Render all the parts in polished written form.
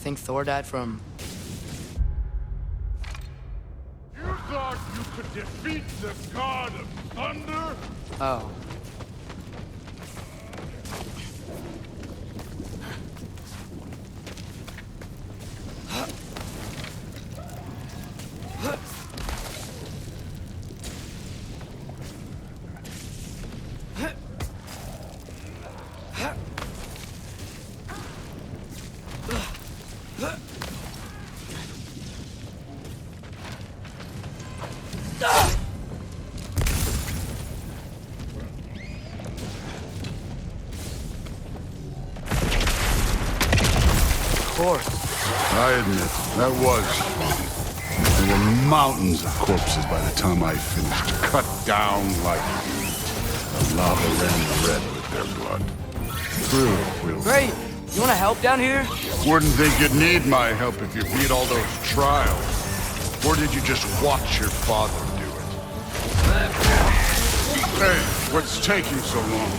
think Thor died from... You thought you could defeat the god of thunder? Oh. I admit, that was fun. There were mountains of corpses by the time I finished, cut down like meat. The lava ran red with their blood. True, Will. Great! You wanna help down here? Wouldn't think you'd need my help if you beat all those trials. Or did you just watch your father do it? Hey, what's taking so long?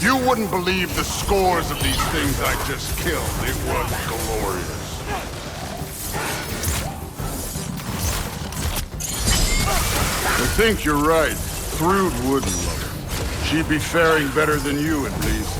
You wouldn't believe the scores of these things I just killed. It was glorious. I think you're right. Thrud wouldn't love her. She'd be faring better than you, at least.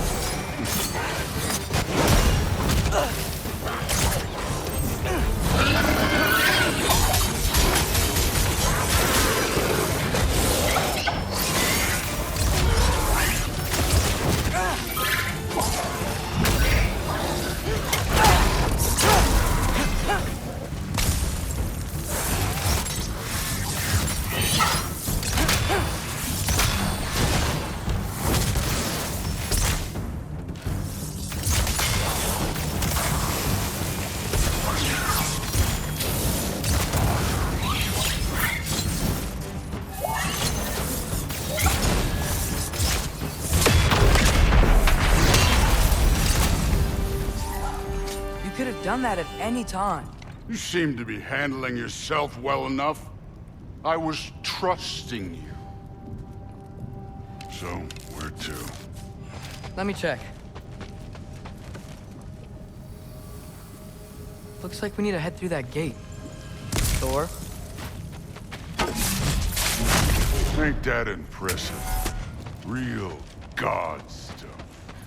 Done that at any time. You seem to be handling yourself well enough. I was trusting you. So, where to? Let me check. Looks like we need to head through that gate. Thor? Ain't that impressive? Real god stuff.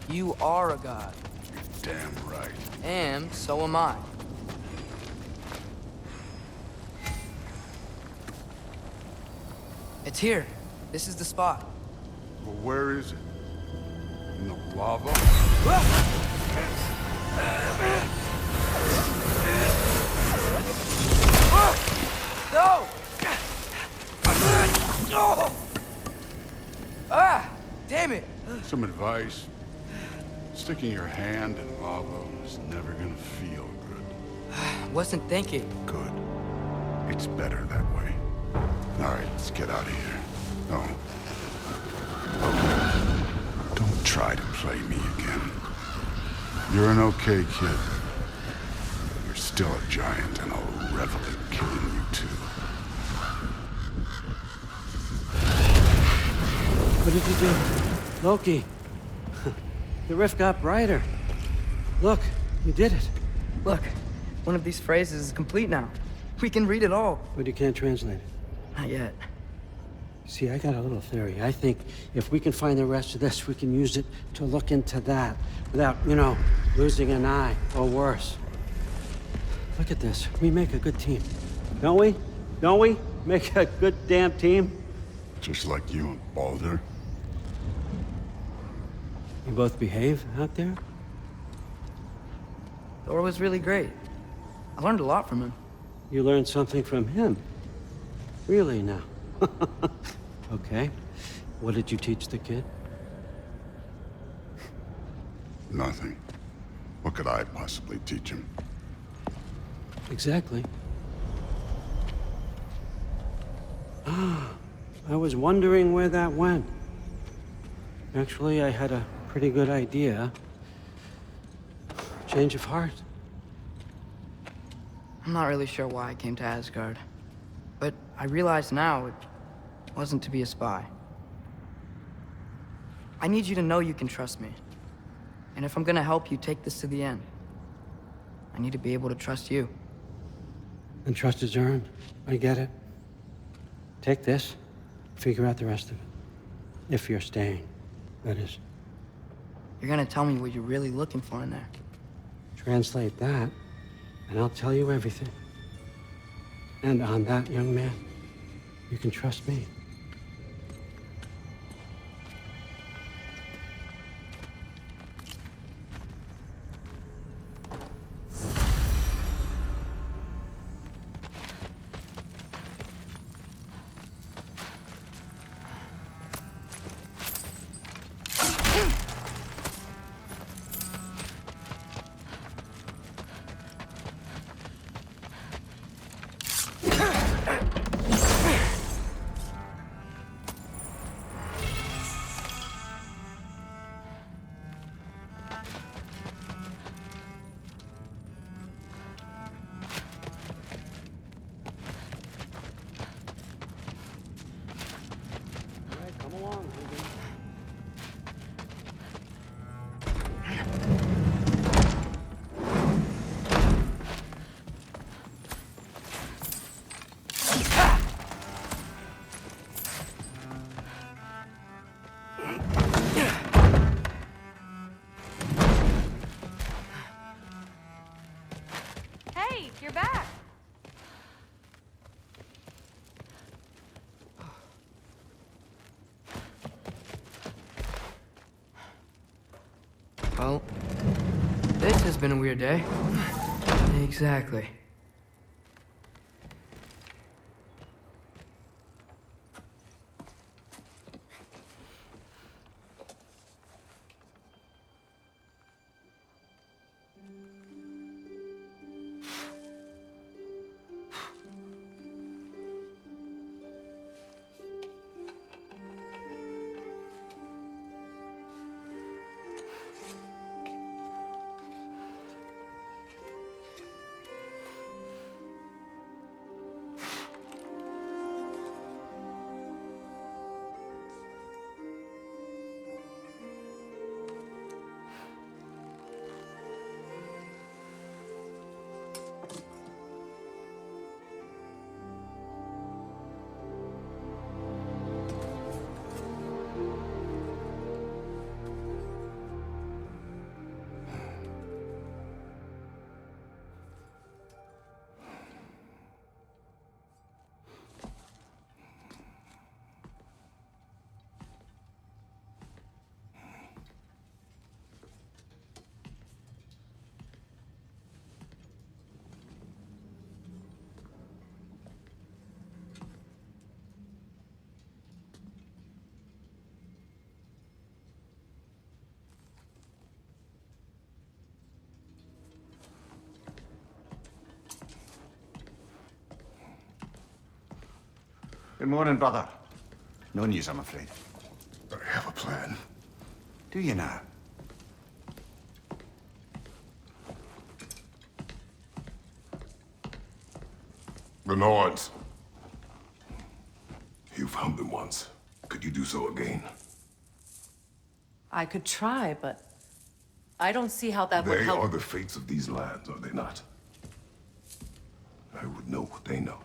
You are a god. You're damn right. And so am I. It's here. This is the spot. Well, where is it? In the lava? No! Ah! Damn it! Some advice. Sticking your hand in lava is never gonna feel good. Wasn't thinking. Good. It's better that way. All right, let's get out of here. No. Don't try to play me again. You're an okay kid. You're still a giant, and I'll revel in killing you too. What did you do? Loki. The rift got brighter. Look, you did it. Look, one of these phrases is complete now. We can read it all. But you can't translate it. Not yet. See, I got a little theory. I think if we can find the rest of this, we can use it to look into that without, losing an eye or worse. Look at this. We make a good team. Don't we? Don't we? Make a good damn team? Just like you and Baldur. You both behave out there? Thor was really great. I learned a lot from him. You learned something from him? Really now? Okay. What did you teach the kid? Nothing. What could I possibly teach him? Exactly. I was wondering where that went. Actually, I had a pretty good idea. Change of heart. I'm not really sure why I came to Asgard. But I realize now it wasn't to be a spy. I need you to know you can trust me. And if I'm gonna help you take this to the end, I need to be able to trust you. And trust is earned. I get it. Take this, figure out the rest of it. If you're staying, that is. You're gonna tell me what you're really looking for in there. Translate that, and I'll tell you everything. And on that, young man, you can trust me. Come along, Hogan. Hey, you're back. Well, this has been a weird day. Exactly. Good morning, brother. No news, I'm afraid. I have a plan. Do you now? The Norns. You found them once. Could you do so again? I could try, but I don't see how that would They help. are the fates of these lands, are they not? I would know what they know,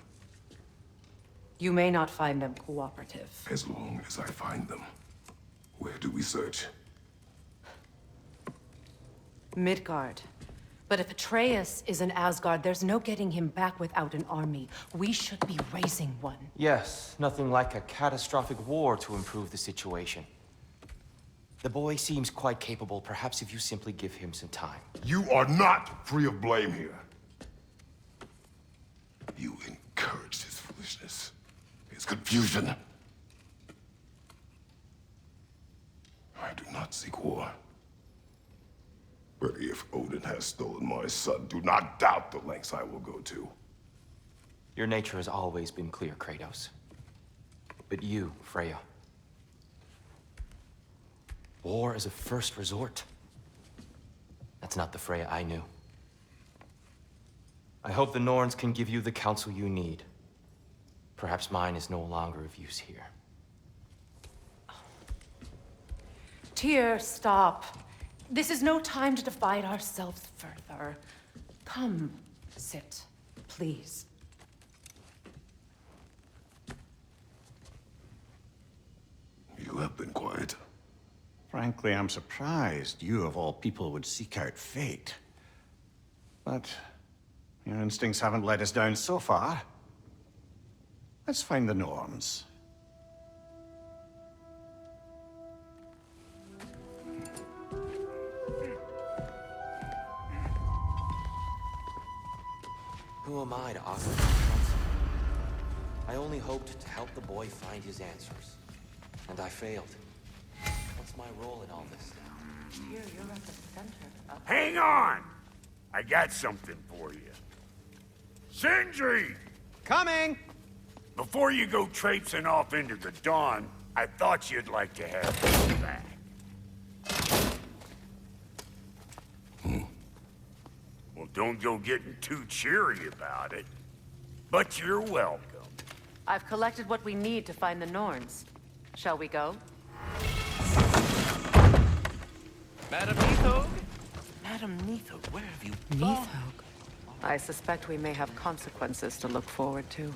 You may not find them cooperative. as long as I find them. Where do we search? Midgard. But if Atreus is in Asgard, there's no getting him back without an army. We should be raising one. Yes, nothing like a catastrophic war to improve the situation. The boy seems quite capable. Perhaps if you simply give him some time. You are not free of blame here. You encouraged his foolishness, his confusion. I do not seek war. But if Odin has stolen my son, do not doubt the lengths I will go to. Your nature has always been clear, Kratos. But you, Freya. War as a first resort. That's not the Freya I knew. I hope the Norns can give you the counsel you need. Perhaps mine is no longer of use here. Tyr, stop. This is no time to divide ourselves further. Come, sit, please. You have been quiet. Frankly, I'm surprised you, of all people, would seek out fate. But your instincts haven't let us down so far. Let's find the Norns. Who am I to offer my counsel? I only hoped to help the boy find his answers. And I failed. What's my role in all this now? Tyr, you're at the center of... Hang on! I got something for you. Sindri! Coming! Before you go traipsing off into the dawn, I thought you'd like to have me back. Well, don't go getting too cheery about it. But you're welcome. I've collected what we need to find the Norns. Shall we go? Madam Neathog? Madam Neathog, where have you gone? Neathog? I suspect we may have consequences to look forward to.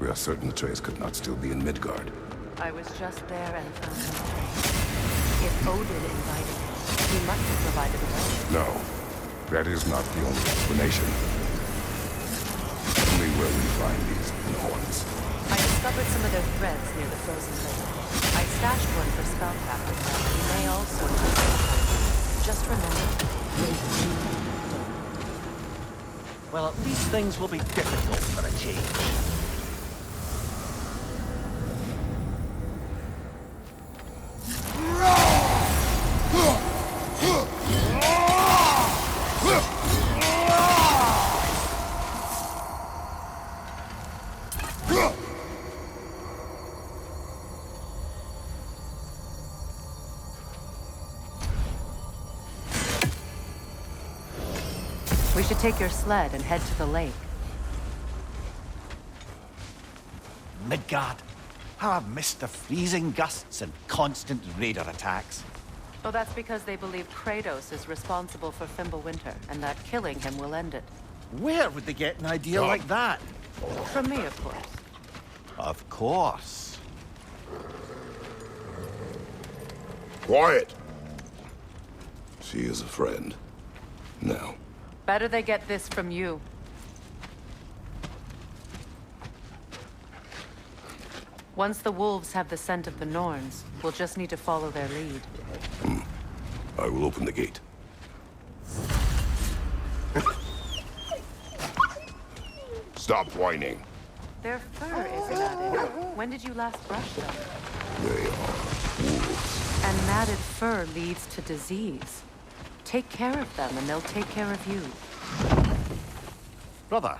We are certain Atreus could not still be in Midgard. I was just there and found no trace. If Odin invited him, he must have provided a way. No, that is not the only explanation. Tell me where we find these Norns. I discovered some of their threads near the frozen lake. I stashed one for spellcrafters, but we may also need some. Just remember, Well, at least things will be difficult for a change. we should take your sled and head to the lake. Midgard. How I've missed the freezing gusts and constant raider attacks. Oh, that's because they believe Kratos is responsible for Fimbulwinter, and that killing him will end it. Where would they get an idea like that? From me, of course. Of course. Quiet! She is a friend. Now. Better they get this from you. Once the wolves have the scent of the Norns, we'll just need to follow their lead. I will open the gate. Stop whining. Their fur is matted. When did you last brush them? They are wolves. And matted fur leads to disease. Take care of them, and they'll take care of you. Brother,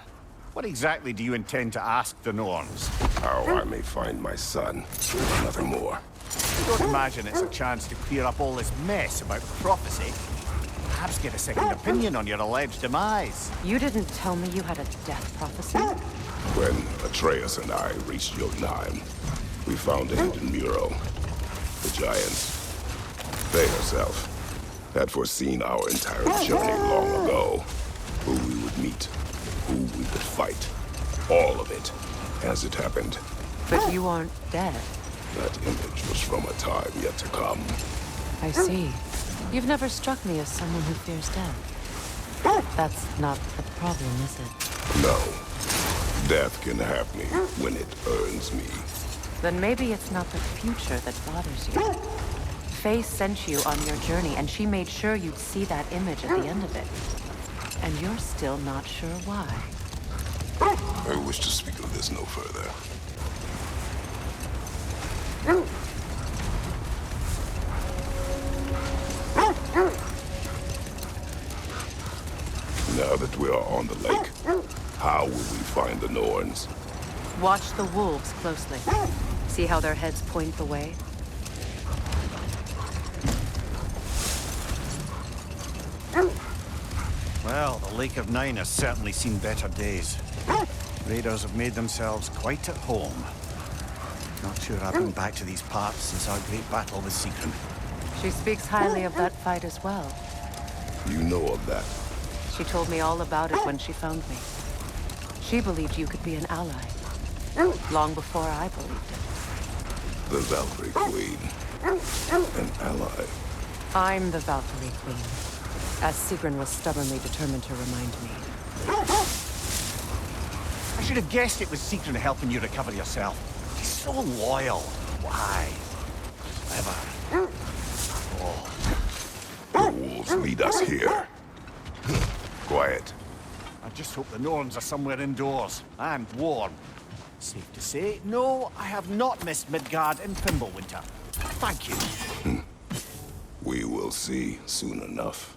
what exactly do you intend to ask the Norns? How I may find my son. Nothing more. I don't imagine it's a chance to clear up all this mess about prophecy. Perhaps get a second opinion on your alleged demise. You didn't tell me you had a death prophecy? When Atreus and I reached Jotunheim, we found a hidden mural. The giants, they herself, had foreseen our entire journey long ago. Who we would meet, who we would fight. All of it, as it happened. But you aren't dead. That image was from a time yet to come. I see. You've never struck me as someone who fears death. That's not the problem, is it? No. Death can have me when it earns me. Then maybe it's not the future that bothers you. Faye sent you on your journey, and she made sure you'd see that image at the end of it. And you're still not sure why. I wish to speak of this no further. Now that we are on the lake, how will we find the Norns? Watch the wolves closely. See how their heads point the way? Well, the Lake of Nine has certainly seen better days. Raiders have made themselves quite at home. Not sure I've been back to these parts since our great battle with Seekron. She speaks highly of that fight as well. You know of that. She told me all about it when she found me. She believed you could be an ally. Long before I believed it. The Valkyrie Queen. An ally. I'm the Valkyrie Queen. As Seekron was stubbornly determined to remind me. I should have guessed it was Seekron helping you recover yourself. She's so loyal. Why? Ever. The wolves lead us here. Quiet. I just hope the Norns are somewhere indoors and warm. Safe to say, no, I have not missed Midgard in Fimbulwinter. Thank you. We will see soon enough.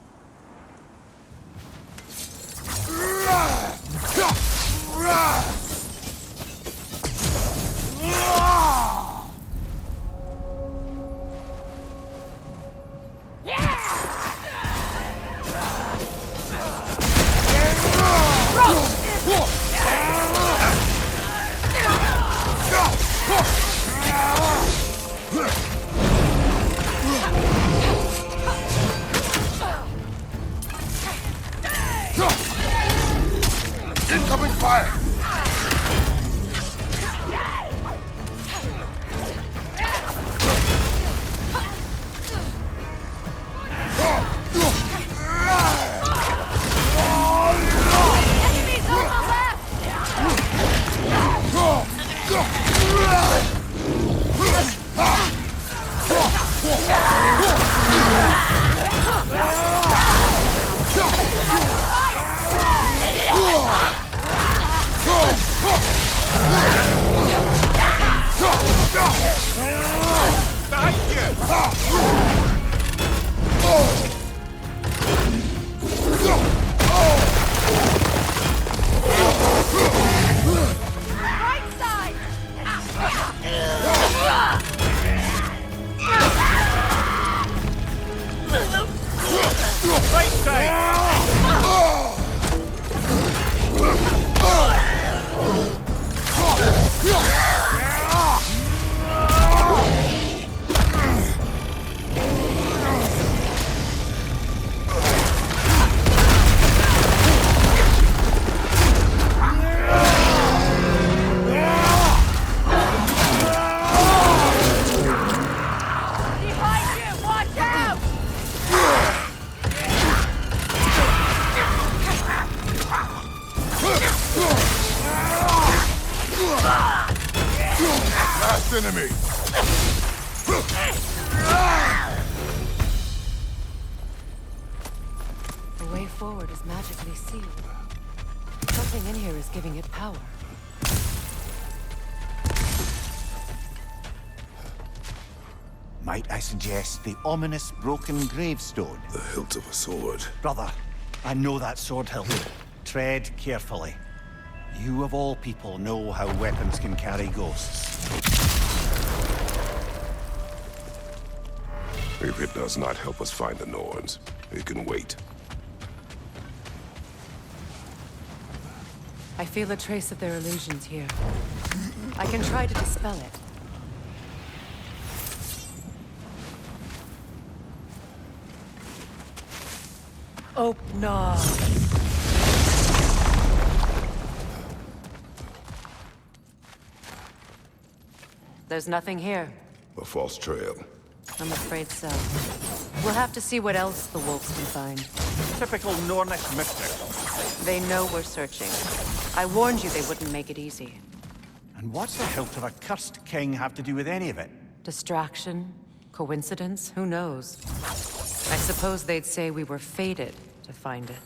Incoming fire! Last enemy! The way forward is magically sealed. Something in here is giving it power. Might I suggest the ominous broken gravestone? The hilt of a sword. Brother, I know that sword hilt. Tread carefully. You of all people know how weapons can carry ghosts. If it does not help us find the Norns, it can wait. I feel a trace of their illusions here. I can try to dispel it. Oh, no. There's nothing here. A false trail. I'm afraid so. We'll have to see what else the wolves can find. Typical Nornish mystery. They know we're searching. I warned you they wouldn't make it easy. And what's the hilt of a cursed king have to do with any of it? Distraction? Coincidence? Who knows? I suppose they'd say we were fated to find it.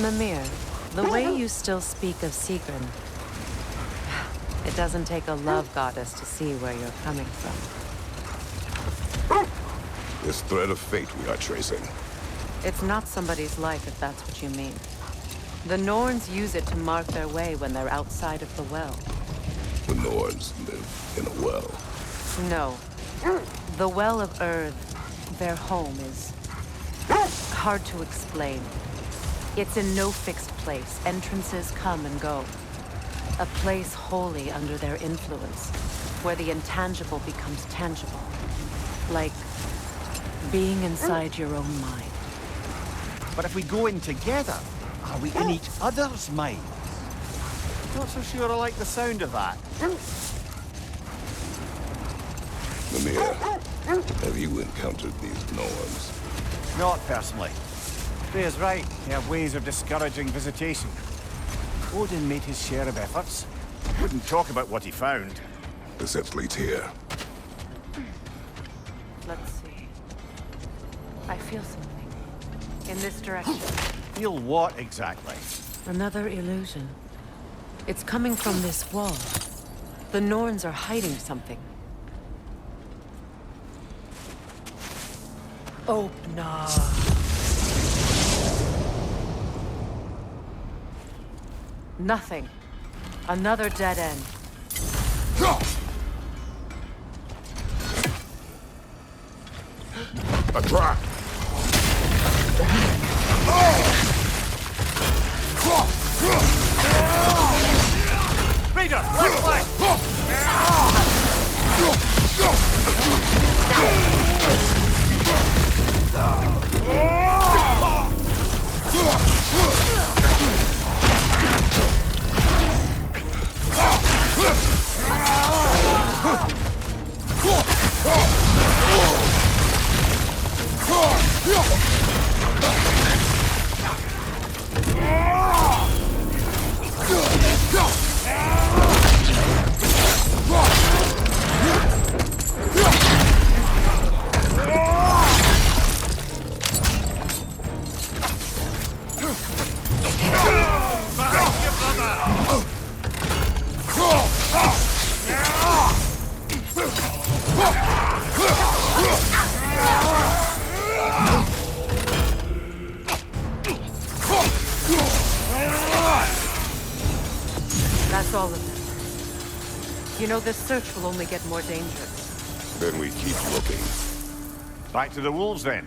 Mimir, the way you still speak of Sigrun, it doesn't take a love goddess to see where you're coming from. This thread of fate we are tracing. It's not somebody's life, if that's what you mean. The Norns use it to mark their way when they're outside of the well. The Norns live in a well. No. The Well of Earth, their home, is hard to explain. It's in no fixed place. Entrances come and go. A place wholly under their influence, where the intangible becomes tangible. Like being inside your own mind. But if we go in together, are we in each other's mind? Not so sure I like the sound of that. Mimir, have you encountered these Norns? Not personally. Freya's right. They have ways of discouraging visitation. Odin made his share of efforts. Wouldn't talk about what he found. The set leads here. Let's see. I feel something. In this direction. Feel what exactly? Another illusion. It's coming from this wall. The Norns are hiding something. Opener. Nothing. Another dead end. A trap! Raider, left flank! That's all of them. You know, this search will only get more dangerous. Then we keep looking. Back to the wolves, then.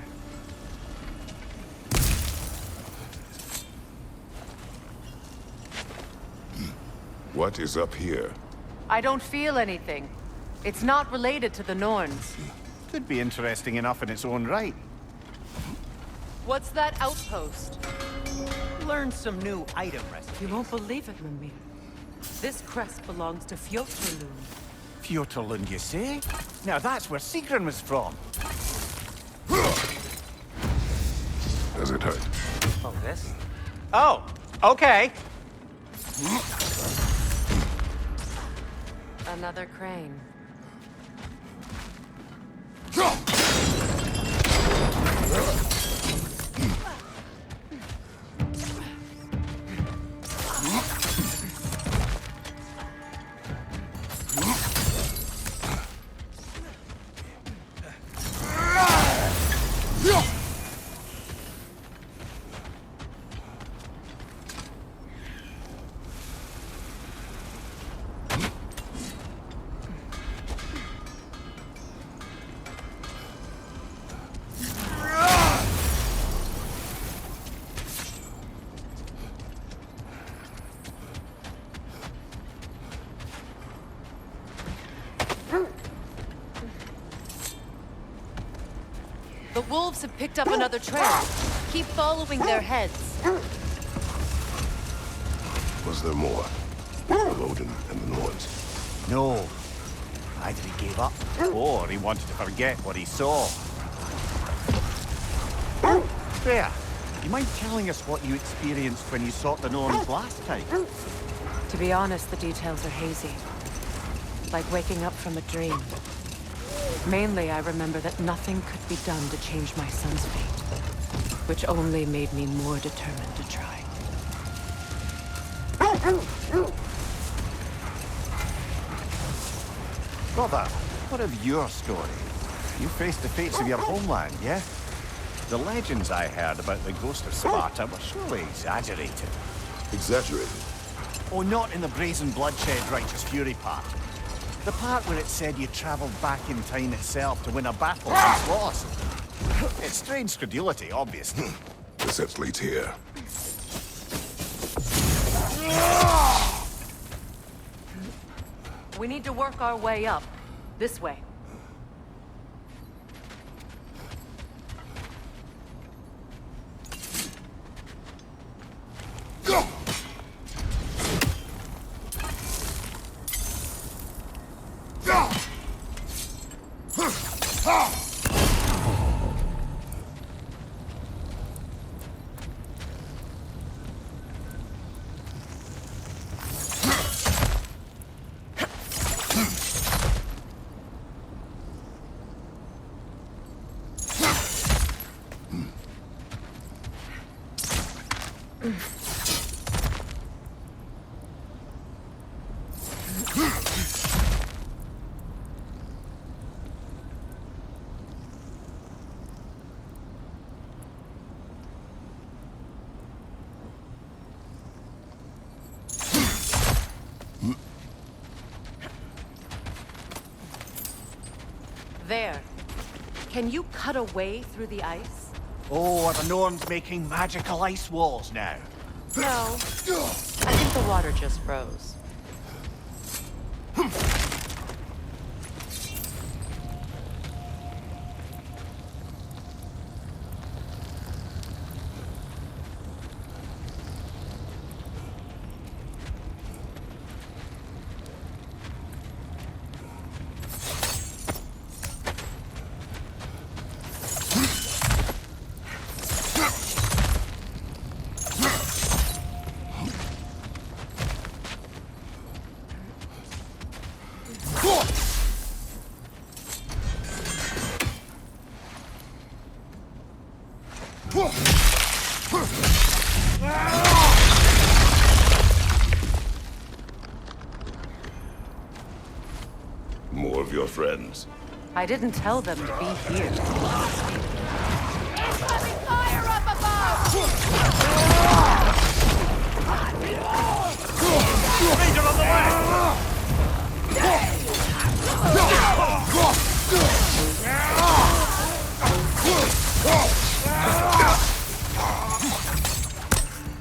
What is up here? I don't feel anything. It's not related to the Norns. Could be interesting enough in its own right. What's that outpost? Learn some new item recipes. You won't believe it, Mimir. This crest belongs to Fjoturlund. Fjoturlund, you say? Now that's where Sigrun was from. Does it hurt? Oh, this? Oh, okay. Another crane. The wolves have picked up another trail. Keep following their heads. Was there more? Odin and the Norns. No. Either he gave up, or he wanted to forget what he saw. Freya, you mind telling us what you experienced when you sought the Norns last time? To be honest, the details are hazy. Like waking up from a dream. Mainly, I remember that nothing could be done to change my son's fate, which only made me more determined to try. Brother, what of your story? You faced the fates of your homeland, yeah? The legends I heard about the ghost of Sparta were surely exaggerated. Exaggerated? Oh, not in the brazen bloodshed righteous fury part. The part where it said you traveled back in time itself to win a battle once lost. It's strange credulity, obviously. The set leads here. We need to work our way up. This way. There. Can you cut a way through the ice? Oh, are the Norns making magical ice walls now? No. I think the water just froze. More of your friends. I didn't tell them to be here. Incoming fire up above! Ranger on the left!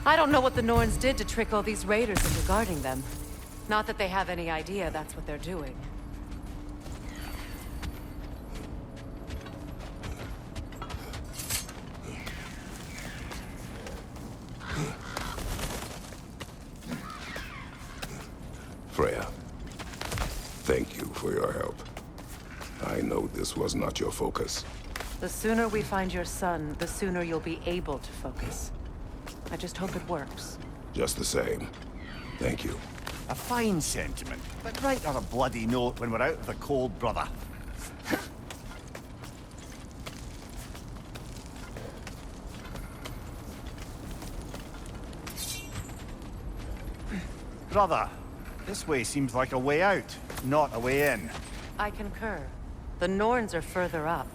I don't know what the Norns did to trick all these raiders into guarding them. Not that they have any idea that's what they're doing. Freya, thank you for your help. I know this was not your focus. The sooner we find your son, the sooner you'll be able to focus. I just hope it works. Just the same. Thank you. A fine sentiment, but write on a bloody note when we're out of the cold, brother. Brother, this way seems like a way out, not a way in. I concur. The Norns are further up.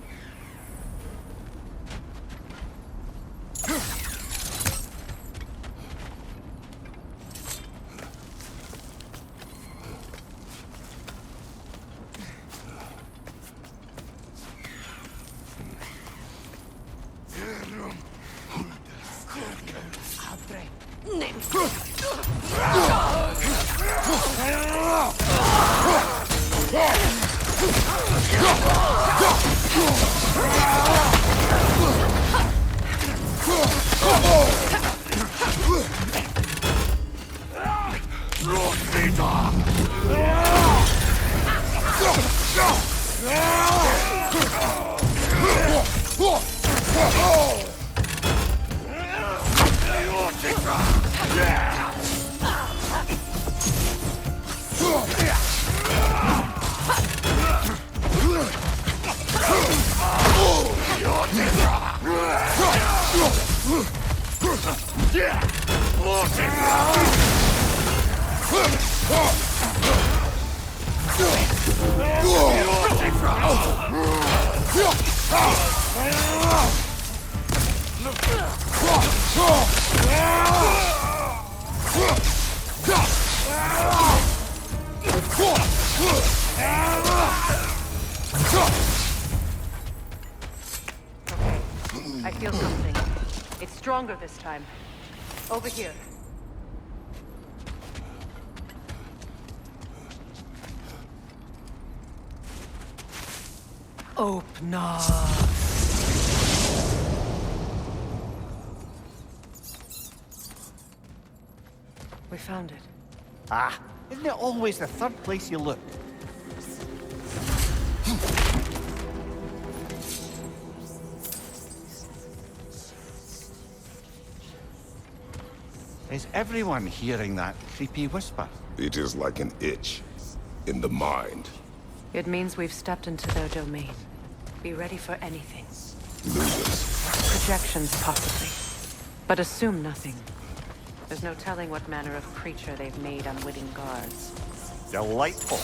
I feel something. It's stronger this time. Over here. Open up. We found it. Ah, isn't it always the third place you look? Is everyone hearing that creepy whisper? It is like an itch in the mind. It means we've stepped into their domain. Be ready for anything. Losers. Projections, possibly. But assume nothing. There's no telling what manner of creature they've made unwitting guards. Delightful.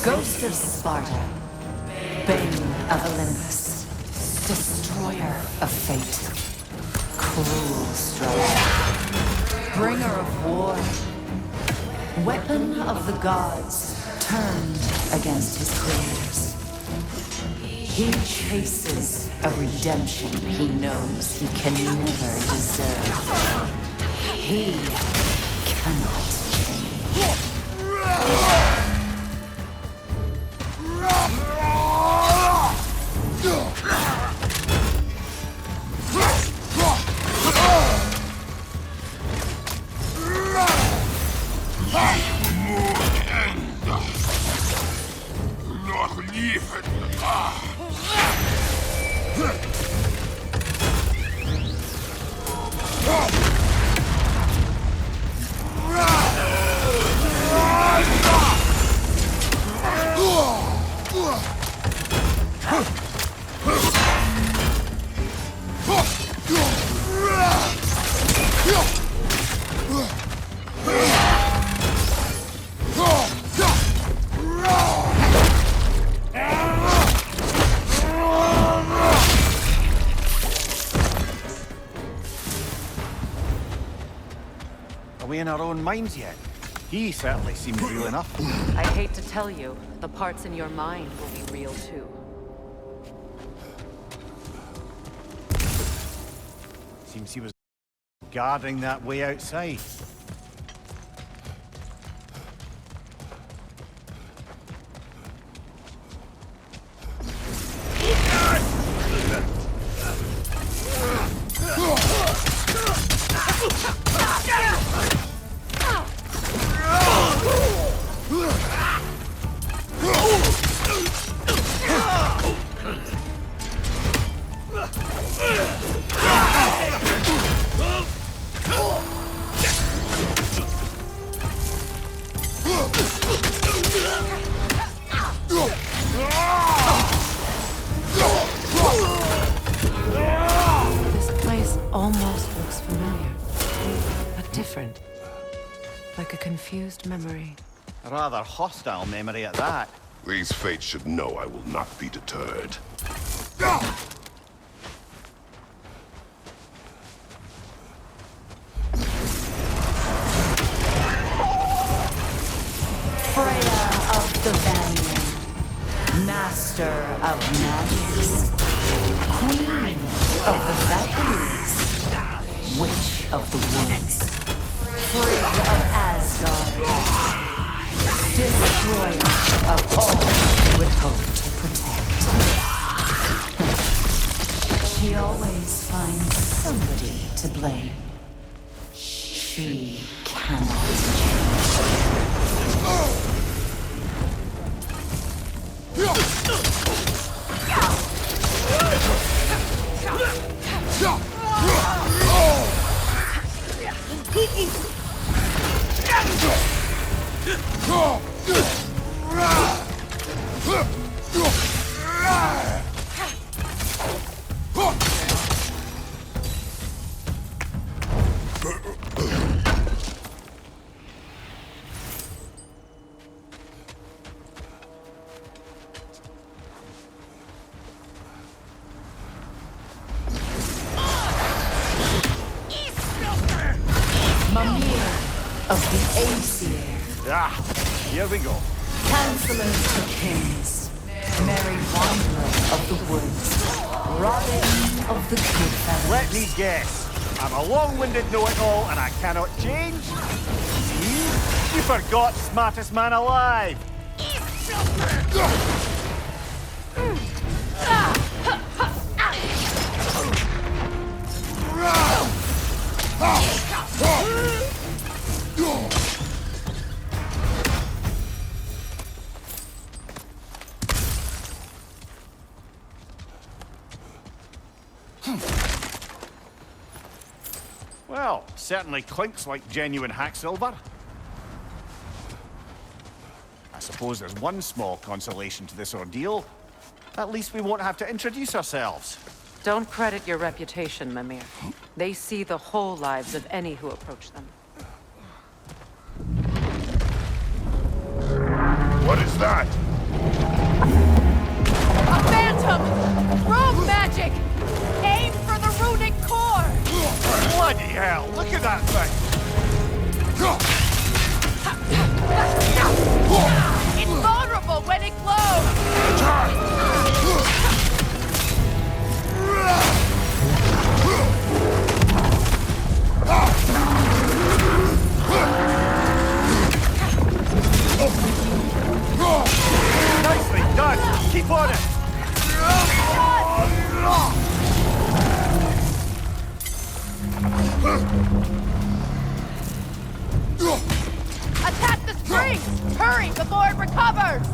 Ghost of Sparta, Bane of Olympus, Destroyer of Fate, Cruel Strife, Bringer of War, Weapon of the Gods, turned against his creators. He chases a redemption he knows he can never deserve. He cannot change. Are we in our own minds yet? He certainly seems real enough. I hate to tell you, the parts in your mind will be real too. Seems he was guarding that way outside. Almost looks familiar, but different. Like a confused memory. A rather hostile memory at that. These fates should know I will not be deterred. Freya of the Vanir, Master of Magics, Queen of the Valkyries, Witch of the Woods, Frigg of Asgard, Destroyer of all you would hope to protect. She always finds somebody to blame. She cannot of the Aesir. Ah, here we go. Chancellor to Kings, Merry Wanderer of the Woods, Robin of the Good Fellows. Let me guess. I'm a long-winded know-it-all and I cannot change? See? You forgot smartest man alive. Well, certainly clinks like genuine hack silver. I suppose there's one small consolation to this ordeal. At least we won't have to introduce ourselves. Don't credit your reputation, Mimir. They see the whole lives of any who approach them. What is that? A phantom! Rogue magic! Aim for the runic core! Bloody hell, look at that thing! Invulnerable when it glows! Nicely done! Keep on it! Attack the springs! Hurry before it recovers!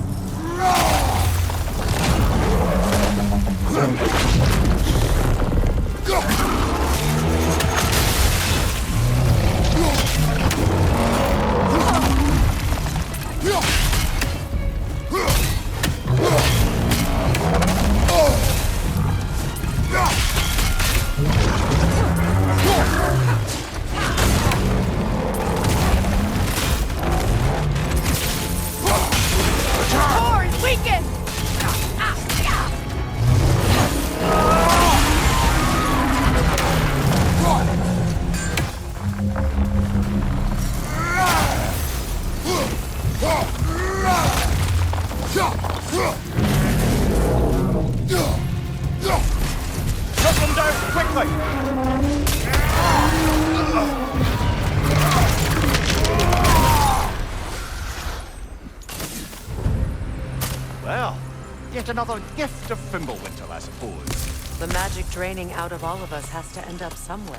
Core is weakened! Shut them down quickly! Well, yet another gift of Fimbulwinter, I suppose. The magic draining out of all of us has to end up somewhere.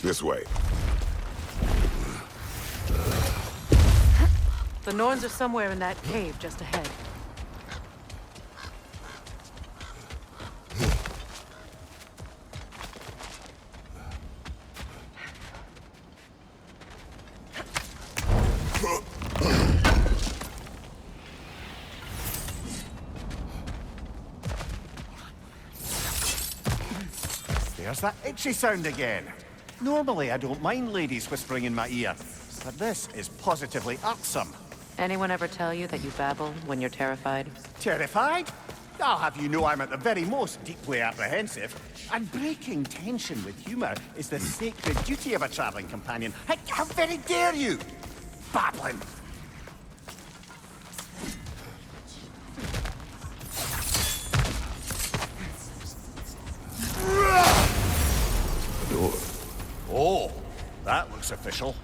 This way. The Norns are somewhere in that cave just ahead. There's that itchy sound again. Normally, I don't mind ladies whispering in my ear, but this is positively irksome. Anyone ever tell you that you babble when you're terrified? Terrified? I'll have you know I'm at the very most deeply apprehensive. And breaking tension with humor is the sacred duty of a traveling companion. How very dare you! Babbling! The door. Oh, that looks official.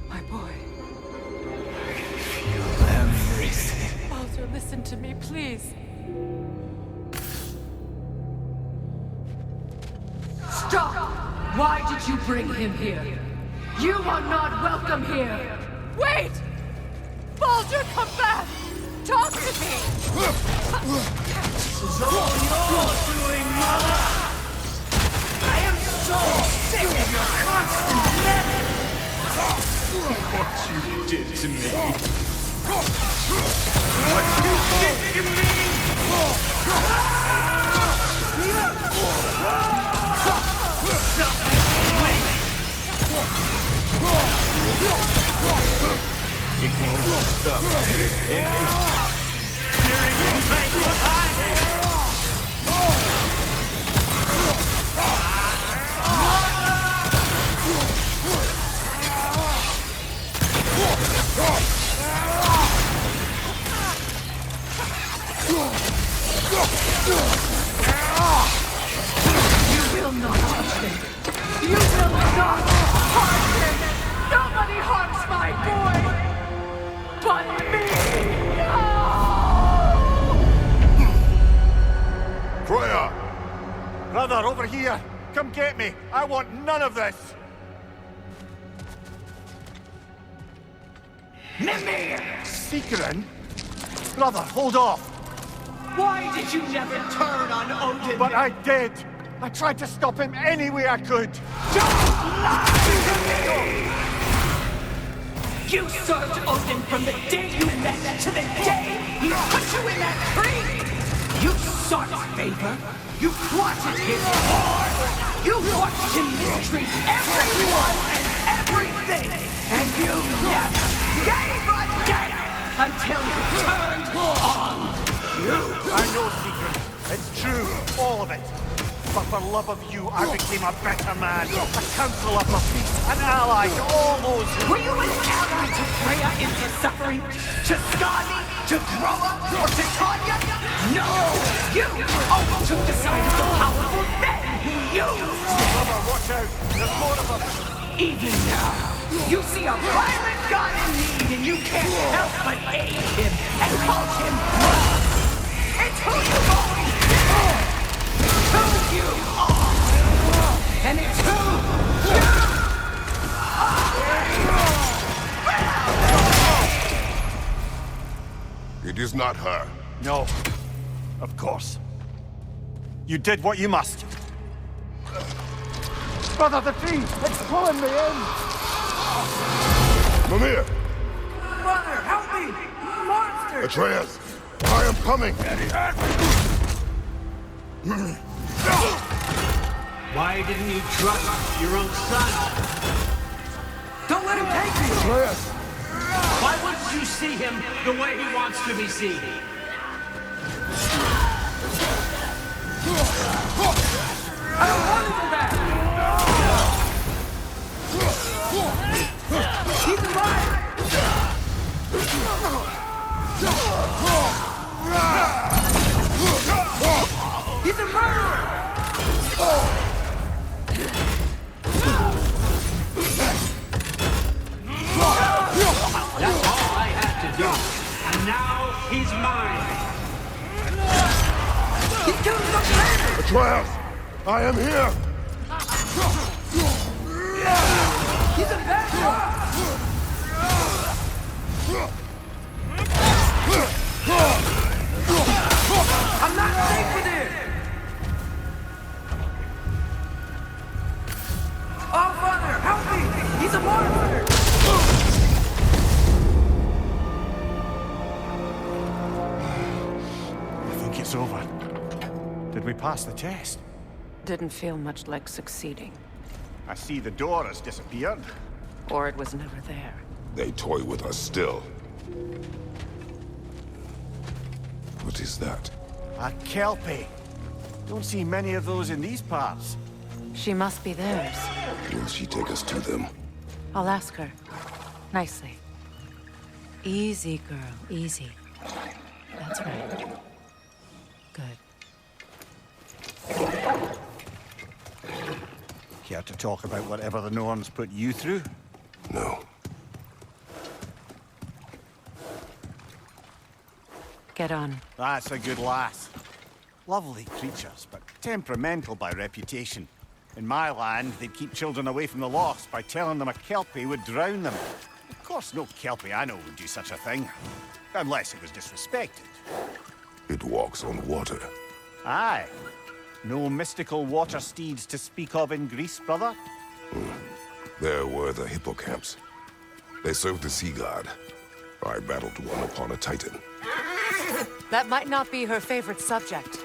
My boy. Walter, listen to me, please. Stop! Why did you bring him here? You are not welcome here! Wait! Baldur, come back! Talk to me! This is all you're doing, Mother! I am so sick of your constant meddling! What you did to me! What you did to me! You can't stop You will not touch him! You will not harm him! Nobody harms my boy! But me! No! Freya! Brother, over here! Come get me! I want none of this! Mimir! Seekerin? Brother, hold off! Why did you never turn on Odin? But I did! I tried to stop him any way I could! Don't lie to me! You served Odin from the day you met to the day he put you in that tree! You sought favor! You plotted his war! You watched him mistreat everyone and everything! And you never gave a damn until you turned on you! I know, Secret. It's true, all of it. But for love of you, I became a better man. A counselor for peace, an ally to all those who... Were you an ally to Freya in his suffering? To Skadi? To Groa? Or to Tanya? No! You only took the side of the powerful men who used them! Brother, watch out! There's more of them! Even now, you see a violent god in need and you can't help but aid him and call him brother! It's who you've always been! Who you are! And it's who you are! It is not her. No. Of course. You did what you must. Brother, the tree! It's pulling me in! Mimir! Brother, help me! Monster! Atreus! I am coming! Why didn't you trust your own son? Don't let him take me! Atreus! Why wouldn't you see him the way he wants to be seen? I don't want to do that! He's alive! He's a murderer! That's all I had to do. And now he's mine. He's killing the planet! Atreus! I am here! He's a bad guy! I'm not safe with him! Oh, Father, help me! He's a monster! Did we pass the test? Didn't feel much like succeeding. I see the door has disappeared. Or it was never there. They toy with us still. What is that? A Kelpie. Don't see many of those in these parts. She must be theirs. Will she take us to them? I'll ask her. Nicely. Easy, girl. Easy. That's right. Good. Care to talk about whatever the Norns put you through? No. Get on. That's a good lass. Lovely creatures, but temperamental by reputation. In my land, they'd keep children away from the lost by telling them a Kelpie would drown them. Of course, no Kelpie I know would do such a thing. Unless it was disrespected. It walks on water. Aye. No mystical water steeds to speak of in Greece, brother? There were the hippocamps. They served the sea god. I battled one upon a titan. That might not be her favorite subject.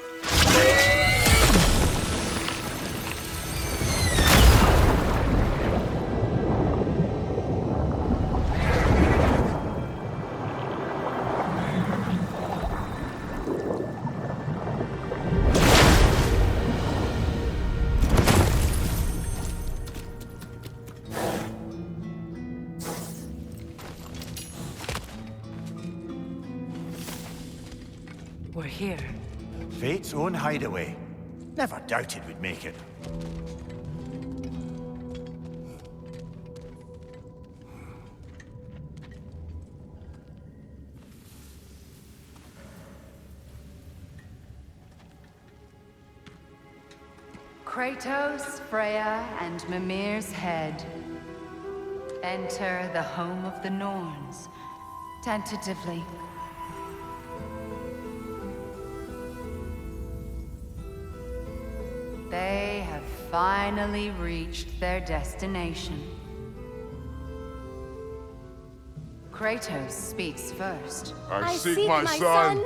We're here. Fate's own hideaway. Never doubted we'd make it. Kratos, Freya, and Mimir's head. Enter the home of the Norns. Tentatively. They have finally reached their destination. Kratos speaks first. I seek my son.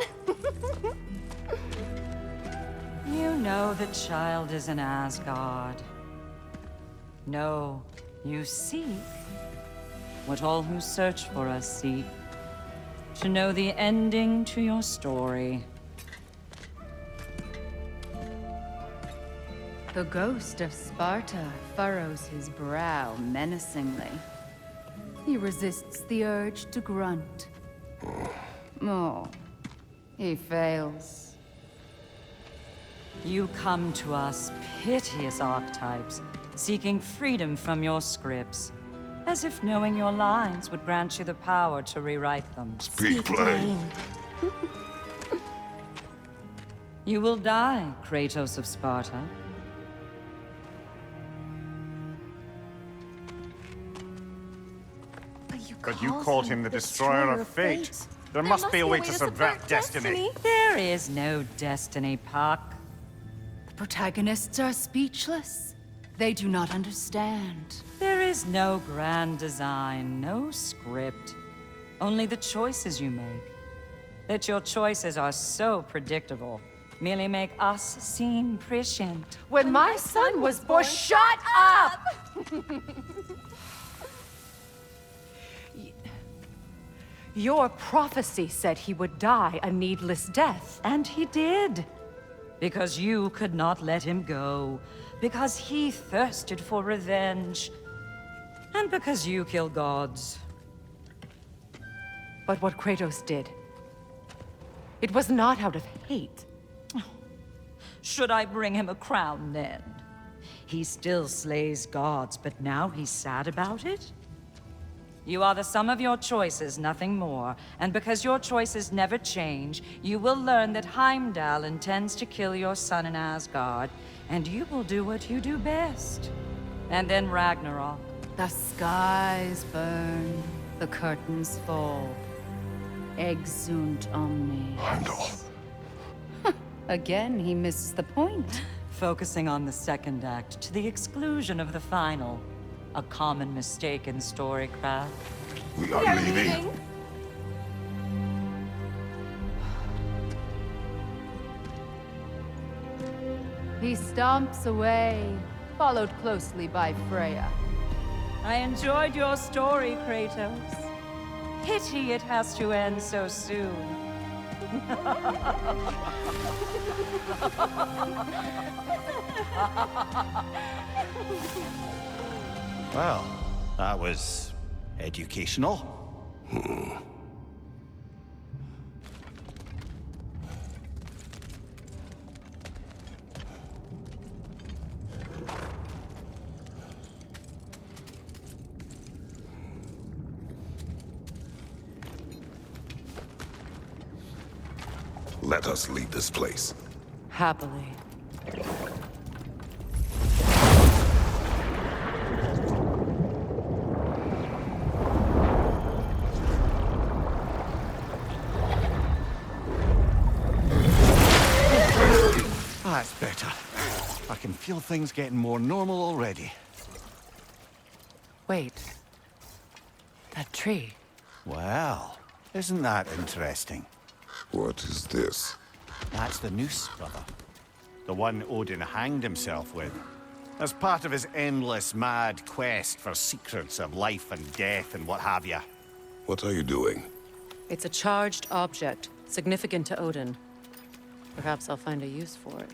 You know the child is in Asgard. No, you seek what all who search for us seek. To know the ending to your story. The ghost of Sparta furrows his brow menacingly. He resists the urge to grunt. Oh, he fails. You come to us, piteous archetypes, seeking freedom from your scripts. As if knowing your lines would grant you the power to rewrite them. Speak plain. You will die, Kratos of Sparta. But you called him the Destroyer of Fate. There must be a way to subvert destiny. There is no destiny, Puck. The protagonists are speechless. They do not understand. There is no grand design, no script. Only the choices you make. That your choices are so predictable, merely make us seem prescient. When my son was born, shut up! Your prophecy said he would die a needless death. And he did. Because you could not let him go. Because he thirsted for revenge. And because you kill gods. But what Kratos did, it was not out of hate. Should I bring him a crown then? He still slays gods, but now he's sad about it? You are the sum of your choices, nothing more. And because your choices never change, you will learn that Heimdall intends to kill your son in Asgard, and you will do what you do best. And then Ragnarok. The skies burn, the curtains fall. Exunt omnes. Heimdall. Again, he misses the point. Focusing on the second act to the exclusion of the final. A common mistake in storycraft. We are leaving. He stomps away, followed closely by Freya. I enjoyed your story, Kratos. Pity it has to end so soon. Well, that was educational. Let us leave this place. Happily. That's better. I can feel things getting more normal already. Wait. That tree. Well, isn't that interesting? What is this? That's the noose, brother. The one Odin hanged himself with. As part of his endless, mad quest for secrets of life and death and what have you. What are you doing? It's a charged object, significant to Odin. Perhaps I'll find a use for it.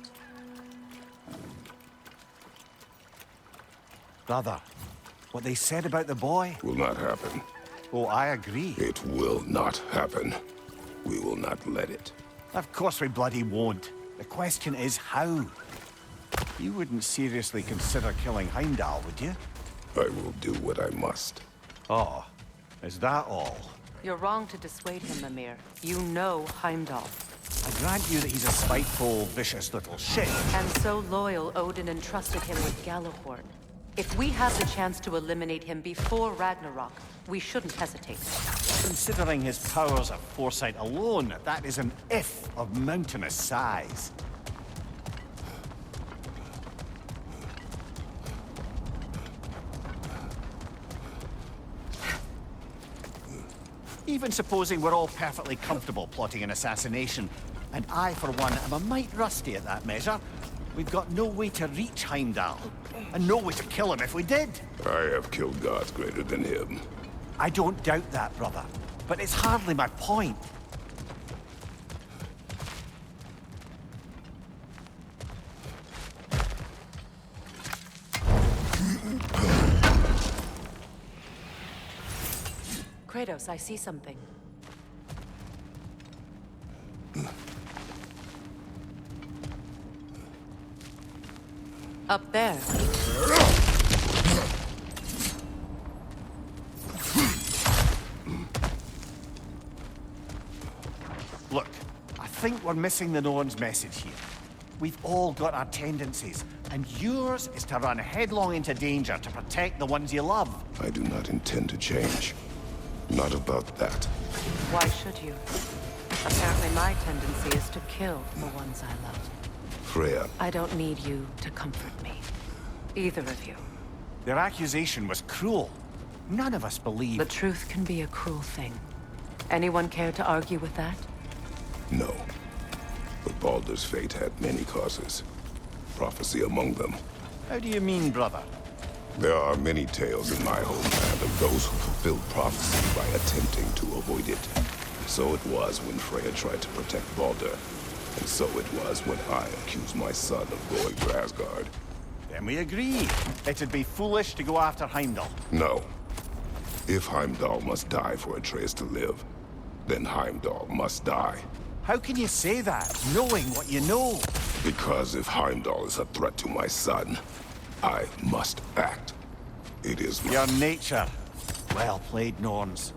Brother, what they said about the boy? Will not happen. Oh, I agree. It will not happen. We will not let it. Of course we bloody won't. The question is how? You wouldn't seriously consider killing Heimdall, would you? I will do what I must. Oh, is that all? You're wrong to dissuade him, Mimir. You know Heimdall. I grant you that he's a spiteful, vicious little shit. And so loyal, Odin entrusted him with Gjallarhorn. If we have the chance to eliminate him before Ragnarok, we shouldn't hesitate. Considering his powers of foresight alone, that is an if of mountainous size. Even supposing we're all perfectly comfortable plotting an assassination, and I, for one, am a mite rusty at that measure, we've got no way to reach Heimdall, and no way to kill him if we did. I have killed gods greater than him. I don't doubt that, brother, but it's hardly my point. Kratos, I see something. Up there. Look, I think we're missing the Norns' message here. We've all got our tendencies, and yours is to run headlong into danger to protect the ones you love. I do not intend to change. Not about that. Why should you? Apparently my tendency is to kill the ones I love. Freya. I don't need you to comfort me. Either of you. Their accusation was cruel. None of us believe. The truth can be a cruel thing. Anyone care to argue with that? No. But Baldur's fate had many causes. Prophecy among them. How do you mean, brother? There are many tales in my homeland of those who fulfilled prophecy by attempting to avoid it. So it was when Freya tried to protect Baldur. And so it was when I accused my son of going to Asgard. Then we agree. It'd be foolish to go after Heimdall. No. If Heimdall must die for Atreus to live, then Heimdall must die. How can you say that, knowing what you know? Because if Heimdall is a threat to my son, I must act. It is your nature. Well played, Norns.